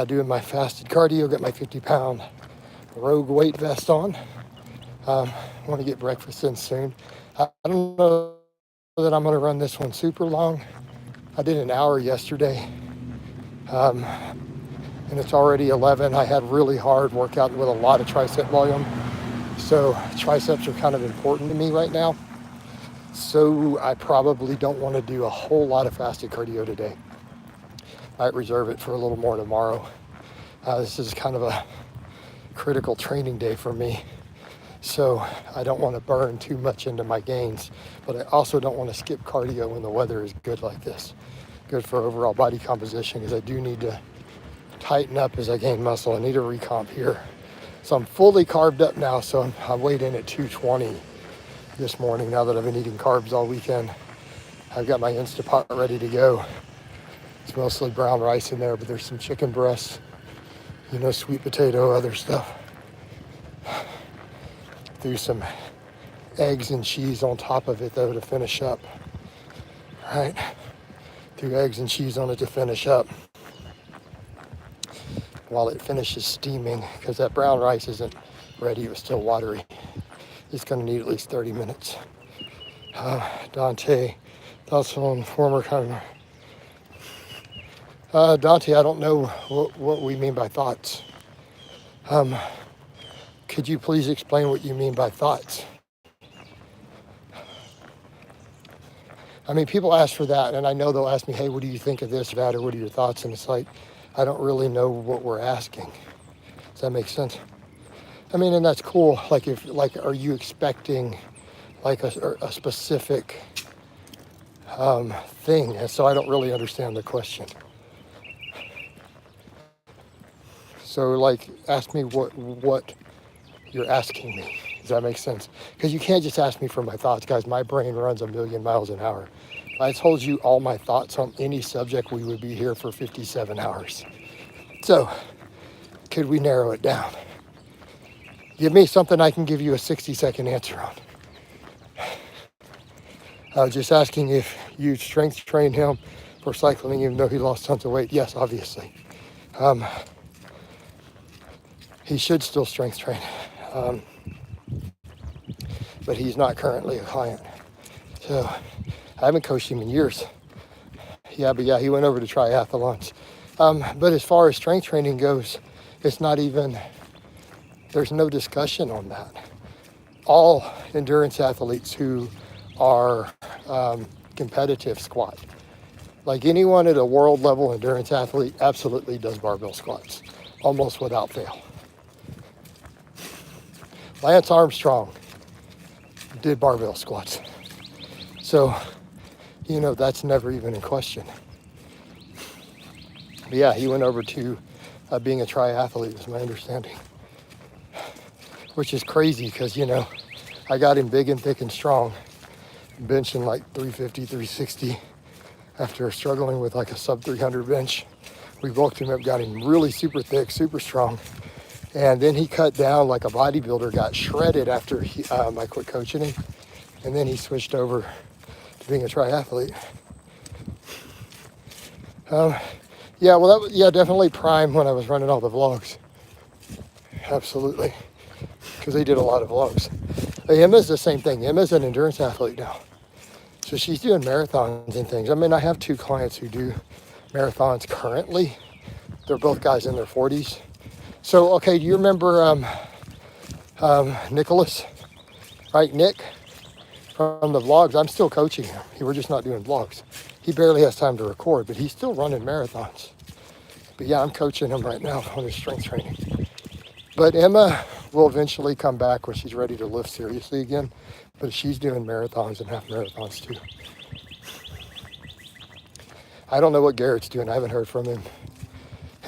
doing my fasted cardio, got my 50-pound Rogue weight vest on. Want to get breakfast in soon. I don't know that I'm going to run this one super long. I did an hour yesterday, and it's already 11. I had really hard workout with a lot of tricep volume. So triceps are kind of important to me right now. So I probably don't want to do a whole lot of fasted cardio today. Might reserve it for a little more tomorrow. This is kind of a critical training day for me. So I don't want to burn too much into my gains, but I also don't want to skip cardio when the weather is good like this. Good for overall body composition, because I do need to tighten up as I gain muscle. I need a recomp here. So I'm fully carved up now, so I weighed in at 220 this morning now that I've been eating carbs all weekend. I've got my Instapot ready to go. It's mostly brown rice in there, but there's some chicken breasts, sweet potato, other stuff. Threw some eggs and cheese on top of it though to finish up. All right, threw eggs and cheese on it to finish up while it finishes steaming, because that brown rice isn't ready, it was still watery. It's going to need at least 30 minutes. Dante, thoughts on former kind of... Dante, I don't know what we mean by thoughts. Could you please explain what you mean by thoughts? I mean, people ask for that, and I know they'll ask me, hey, what do you think of this or that, or what are your thoughts? And it's like, I don't really know what we're asking. Does that make sense? I mean, and that's cool. Are you expecting like a specific thing? And so I don't really understand the question. So ask me what you're asking me. Does that make sense? Because you can't just ask me for my thoughts, guys. My brain runs 1,000,000 miles an hour. If I told you all my thoughts on any subject, we would be here for 57 hours. So could we narrow it down? Give me something I can give you a 60-second answer on. I was just asking if you strength trained him for cycling, even though he lost tons of weight. Yes, obviously. He should still strength train, but he's not currently a client. So I haven't coached him in years. Yeah, he went over to triathlons. But as far as strength training goes, it's not even, there's no discussion on that. All endurance athletes who are competitive squat. Like anyone at a world level endurance athlete absolutely does barbell squats, almost without fail. Lance Armstrong did barbell squats. So, that's never even in question. But yeah, he went over to being a triathlete, is my understanding. Which is crazy because, I got him big and thick and strong, benching like 350, 360 after struggling with like a sub 300 bench. We bulked him up, got him really super thick, super strong. And then he cut down like a bodybuilder, got shredded after I quit coaching him. And then he switched over to being a triathlete. Definitely Prime when I was running all the vlogs. Absolutely. Because they did a lot of vlogs. Emma's the same thing. Emma's an endurance athlete now. So she's doing marathons and things. I mean, I have 2 clients who do marathons currently. They're both guys in their 40s. So, okay, do you remember Nicholas? Right, Nick? From the vlogs, I'm still coaching him. We're just not doing vlogs. He barely has time to record, but he's still running marathons. But yeah, I'm coaching him right now on his strength training. But Emma will eventually come back when she's ready to lift seriously again. But she's doing marathons and half marathons too. I don't know what Garrett's doing. I haven't heard from him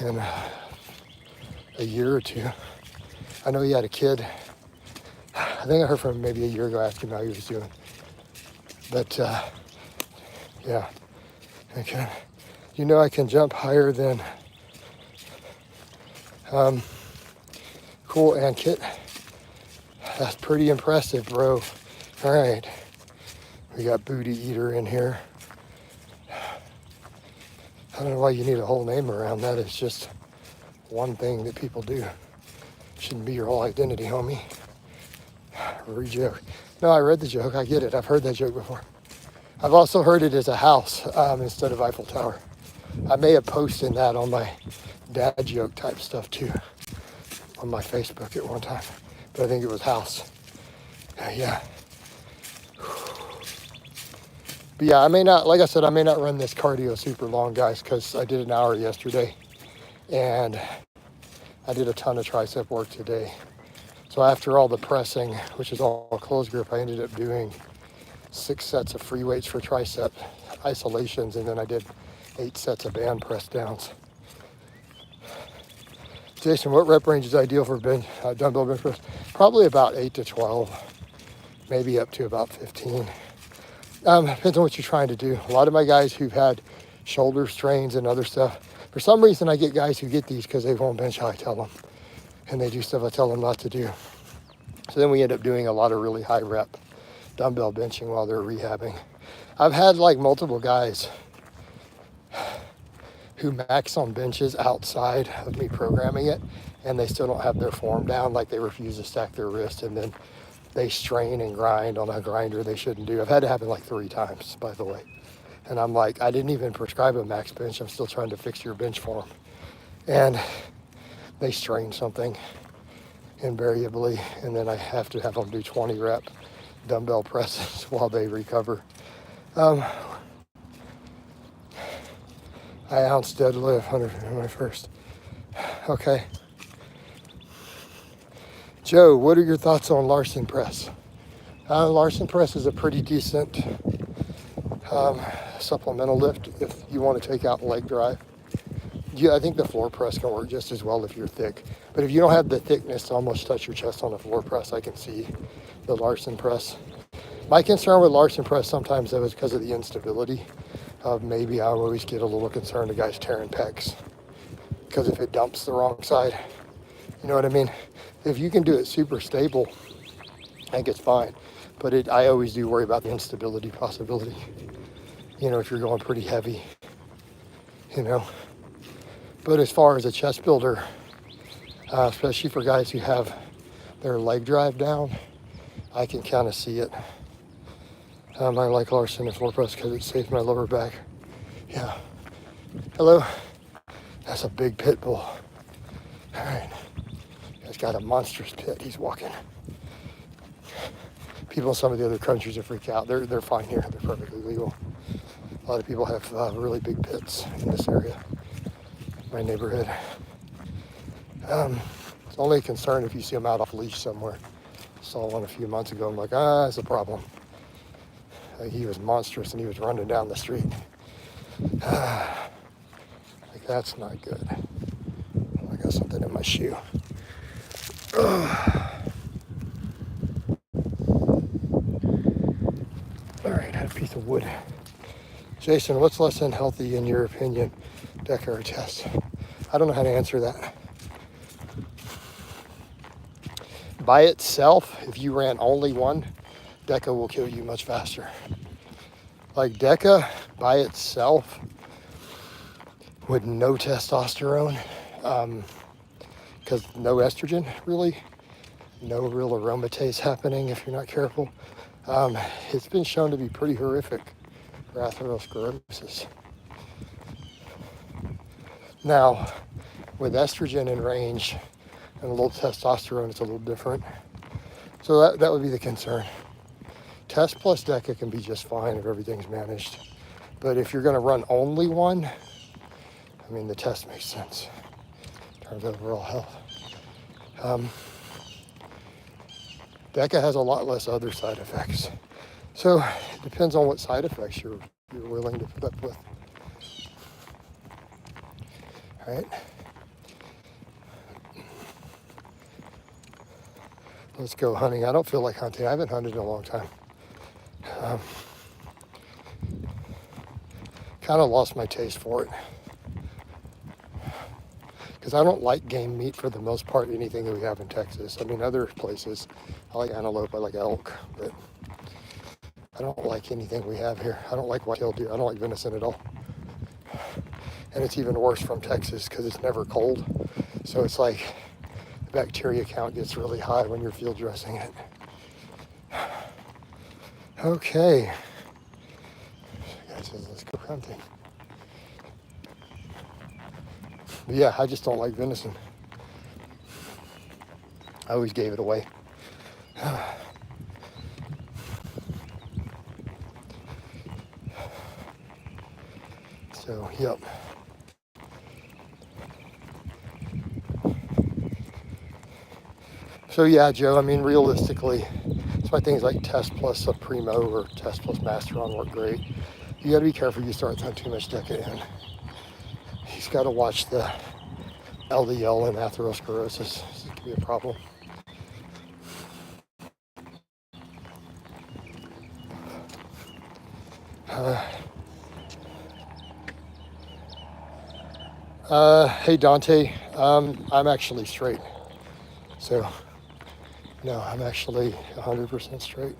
in a year or 2. I know he had a kid. I think I heard from him maybe a year ago, asking how he was doing. But yeah, okay. I can jump higher than cool, Ankit. That's pretty impressive, bro. All right, we got Booty Eater in here. I don't know why you need a whole name around that. It's just one thing that people do. Shouldn't be your whole identity, homie. Re-joke. No, I read the joke. I get it. I've heard that joke before. I've also heard it as a house instead of Eiffel Tower. I may have posted that on my dad joke type stuff too on my Facebook at one time, but I think it was house. Yeah. But yeah, I may not, like I said, I may not run this cardio super long, guys, because I did an hour yesterday and I did a ton of tricep work today. So after all the pressing, which is all closed grip, I ended up doing 6 sets of free weights for tricep isolations, and then I did 8 sets of band press downs. Jason, what rep range is ideal for dumbbell bench press? Probably about 8 to 12, maybe up to about 15. Depends on what you're trying to do. A lot of my guys who've had shoulder strains and other stuff, for some reason I get guys who get these because they won't bench how I tell them, and they do stuff I tell them not to do. So then we end up doing a lot of really high rep dumbbell benching while they're rehabbing. I've had like multiple guys who max on benches outside of me programming it, and they still don't have their form down, like they refuse to stack their wrist, and then they strain and grind on a grinder they shouldn't do. I've had it happen like 3 times, by the way. And I'm like, I didn't even prescribe a max bench. I'm still trying to fix your bench form. And they strain something invariably, and then I have to have them do 20 rep dumbbell presses while they recover. I ounce deadlift 100 my first. Okay. Joe, what are your thoughts on Larson press? Larson press is a pretty decent supplemental lift if you want to take out leg drive. Yeah, I think the floor press can work just as well if you're thick. But if you don't have the thickness to almost touch your chest on a floor press, I can see the Larson press. My concern with Larson press sometimes though is because of the instability. Maybe I always get a little concerned of guys tearing pecs because if it dumps the wrong side, you know what I mean? If you can do it super stable, I think it's fine. But I always do worry about the instability possibility. You know, if you're going pretty heavy, you know. But as far as a chest builder, especially for guys who have their leg drive down, I can kind of see it. I like Larson and floor press because it saves my lower back. Yeah. Hello. That's a big pit bull. All right. He's got a monstrous pit he's walking. People in some of the other countries are freaked out. They're fine here. They're perfectly legal. A lot of people have really big pits in this area, my neighborhood. It's only a concern if you see them out off leash somewhere. Saw one a few months ago. I'm like, that's a problem. He was monstrous and he was running down the street. Like, that's not good. I got something in my shoe. All right, had a piece of wood. Jason, what's less than healthy in your opinion, DECA or test? I don't know how to answer that. By itself, if you ran only one, DECA will kill you much faster. Like DECA by itself with no testosterone, because no estrogen really, no real aromatase happening if you're not careful. It's been shown to be pretty horrific for atherosclerosis. Now, with estrogen in range and a little testosterone, it's a little different. So that would be the concern. Test plus DECA can be just fine if everything's managed. But if you're going to run only one, I mean, the test makes sense in terms of overall health. DECA has a lot less other side effects. So it depends on what side effects you're willing to put up with. All right. Let's go hunting. I don't feel like hunting. I haven't hunted in a long time. Kind of lost my taste for it. Because I don't like game meat for the most part, anything that we have in Texas. I mean, other places, I like antelope, I like elk, but I don't like anything we have here. I don't like white-tailed deer. I don't like venison at all. And it's even worse from Texas because it's never cold. So it's like the bacteria count gets really high when you're field dressing it. Okay. The guy says, let's go hunting. But yeah, I just don't like venison. I always gave it away. So, yep. So yeah, Joe, I mean, realistically, that's why things like Test Plus Supremo or Test Plus Masteron work great. You gotta be careful you start throwing too much DECA in. He's gotta watch the LDL and atherosclerosis. This could be a problem. Hey Dante, I'm actually straight. So, no, I'm actually 100% straight.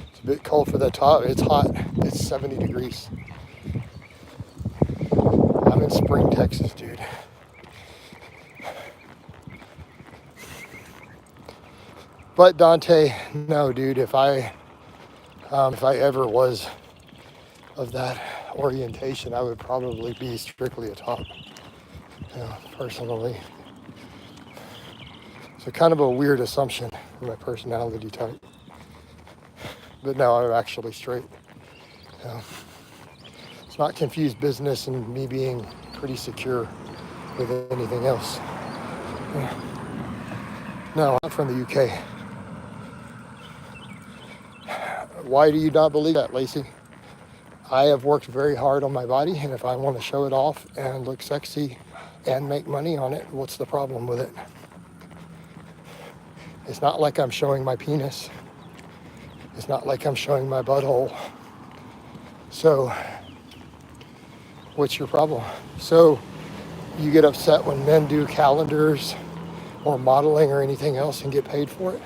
It's a bit cold for the top. It's hot. It's 70 degrees. I'm in Spring, Texas, dude. But Dante, no, dude, if I ever was of that orientation, I would probably be strictly a top, personally. So kind of a weird assumption for my personality type. But no, I'm actually straight. It's not confused business and me being pretty secure with anything else. No, I'm from the UK. Why do you not believe that, Lacey? I have worked very hard on my body, and if I want to show it off and look sexy and make money on it, what's the problem with it? It's not like I'm showing my penis. It's not like I'm showing my butthole. So, what's your problem? So, you get upset when men do calendars or modeling or anything else and get paid for it?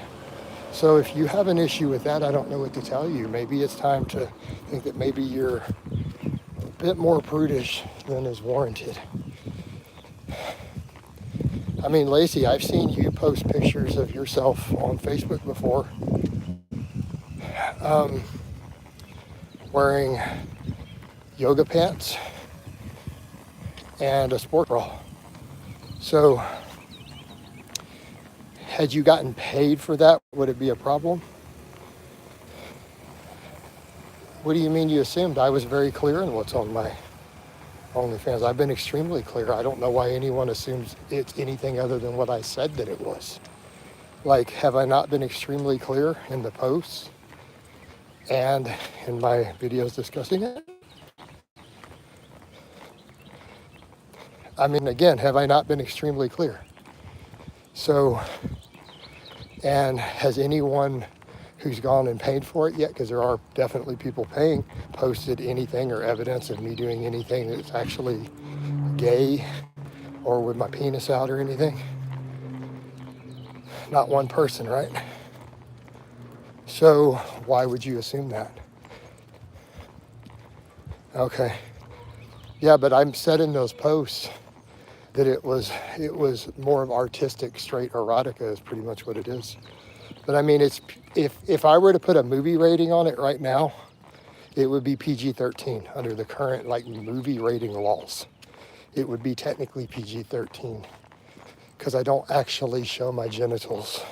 So if you have an issue with that, I don't know what to tell you. Maybe it's time to think that maybe you're a bit more prudish than is warranted. I mean, Lacey, I've seen you post pictures of yourself on Facebook before, wearing yoga pants and a sport bra. So had you gotten paid for that, would it be a problem? What do you mean you assumed? I was very clear in what's on my OnlyFans. I've been extremely clear. I don't know why anyone assumes it's anything other than what I said that it was. Like, have I not been extremely clear in the posts and in my videos discussing it? I mean, again, have I not been extremely clear? So, and has anyone who's gone and paid for it yet, because there are definitely people paying, posted anything or evidence of me doing anything that's actually gay or with my penis out or anything? Not one person, right? So why would you assume that? Okay. Yeah, but I'm said in those posts that it was more of artistic, straight erotica is pretty much what it is. But I mean, it's if I were to put a movie rating on it right now, it would be PG-13 under the current like movie rating laws. It would be technically PG-13 because I don't actually show my genitals.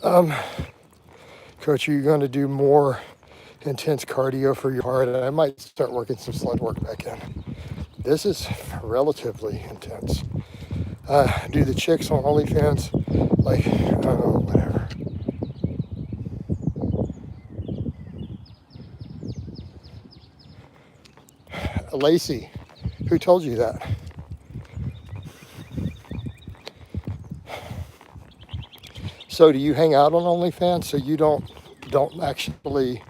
Coach, are you going to do more intense cardio for your heart? And I might start working some sled work back in. This is relatively intense. Do the chicks on OnlyFans, like, whatever. Lacey, who told you that? So do you hang out on OnlyFans? So you don't actually,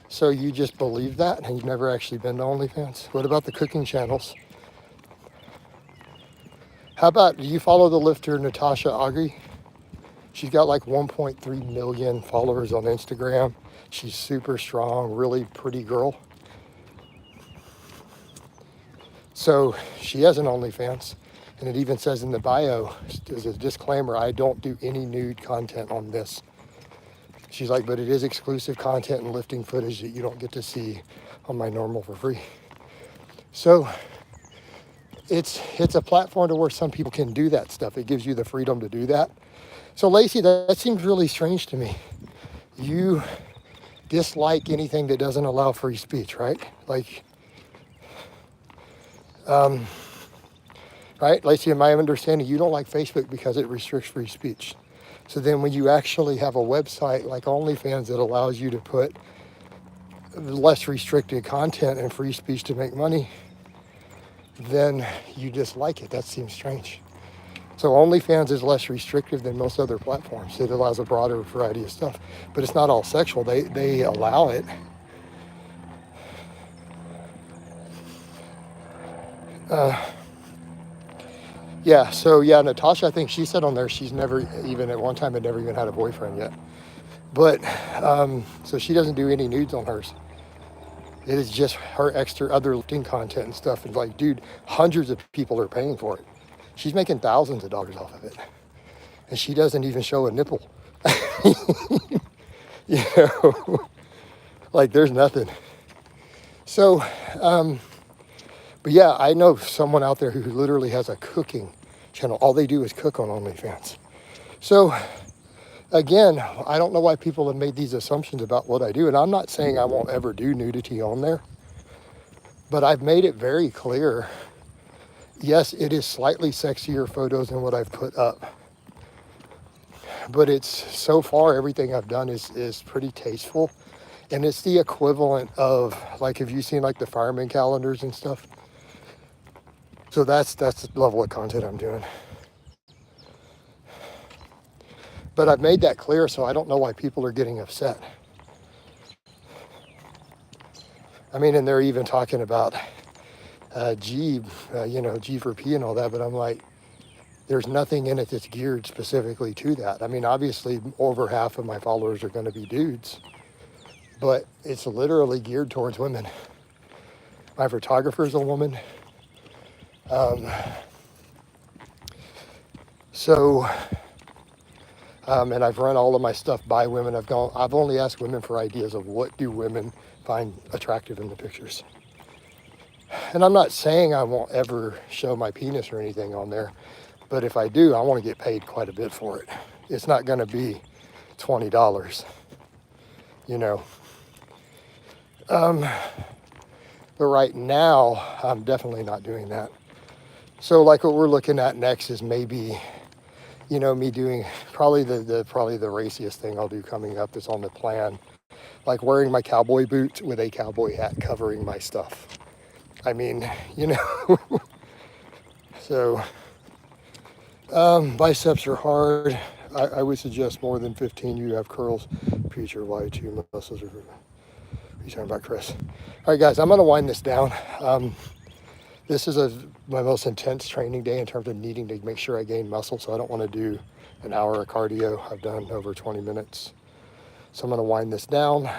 so you just believe that and you've never actually been to OnlyFans? What about the cooking channels? How about, do you follow the lifter Natasha Agri? She's got like 1.3 million followers on Instagram. She's super strong, really pretty girl. So she has an OnlyFans, and it even says in the bio, as a disclaimer, I don't do any nude content on this. She's like, but it is exclusive content and lifting footage that you don't get to see on my normal for free. So it's a platform to where some people can do that stuff. It gives you the freedom to do that. So Lacey, that seems really strange to me. You dislike anything that doesn't allow free speech, right? Like, right? Lacey, in my understanding, you don't like Facebook because it restricts free speech. So then when you actually have a website like OnlyFans that allows you to put less restricted content and free speech to make money, then you dislike it. That seems strange. So OnlyFans is less restrictive than most other platforms. It allows a broader variety of stuff, but it's not all sexual. They allow it. Yeah, so yeah, Natasha, I think she said on there she's never even, at one time, had never even had a boyfriend yet. But, so she doesn't do any nudes on hers. It is just her extra other lifting content and stuff. And like, dude, hundreds of people are paying for it. She's making thousands of dollars off of it. And she doesn't even show a nipple. You know, like there's nothing. So, but yeah, I know someone out there who literally has a cooking channel. All they do is cook on OnlyFans. So again, I don't know why people have made these assumptions about what I do. And I'm not saying I won't ever do nudity on there, but I've made it very clear. Yes, it is slightly sexier photos than what I've put up. But it's, so far, everything I've done is pretty tasteful. And it's the equivalent of, like, have you seen like the fireman calendars and stuff? So that's the level of content I'm doing. But I've made that clear, so I don't know why people are getting upset. I mean, and they're even talking about G, G for P and all that, but I'm like, there's nothing in it that's geared specifically to that. I mean, obviously, over half of my followers are going to be dudes, but it's literally geared towards women. My photographer's a woman. And I've run all of my stuff by women. I've only asked women for ideas of what do women find attractive in the pictures. And I'm not saying I won't ever show my penis or anything on there, but if I do, I want to get paid quite a bit for it. It's not going to be $20, you know. But right now, I'm definitely not doing that. So like what we're looking at next is maybe, you know, me doing probably the raciest thing I'll do coming up that's on the plan. Like wearing my cowboy boots with a cowboy hat covering my stuff. I mean, you know. So, biceps are hard. I would suggest more than 15. You have curls. Future Y2 muscles are. What are you talking about, Chris? All right, guys, I'm going to wind this down. This is my most intense training day in terms of needing to make sure I gain muscle. So I don't want to do an hour of cardio. I've done over 20 minutes. So I'm going to wind this down,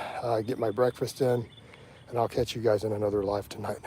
get my breakfast in, and I'll catch you guys in another live tonight.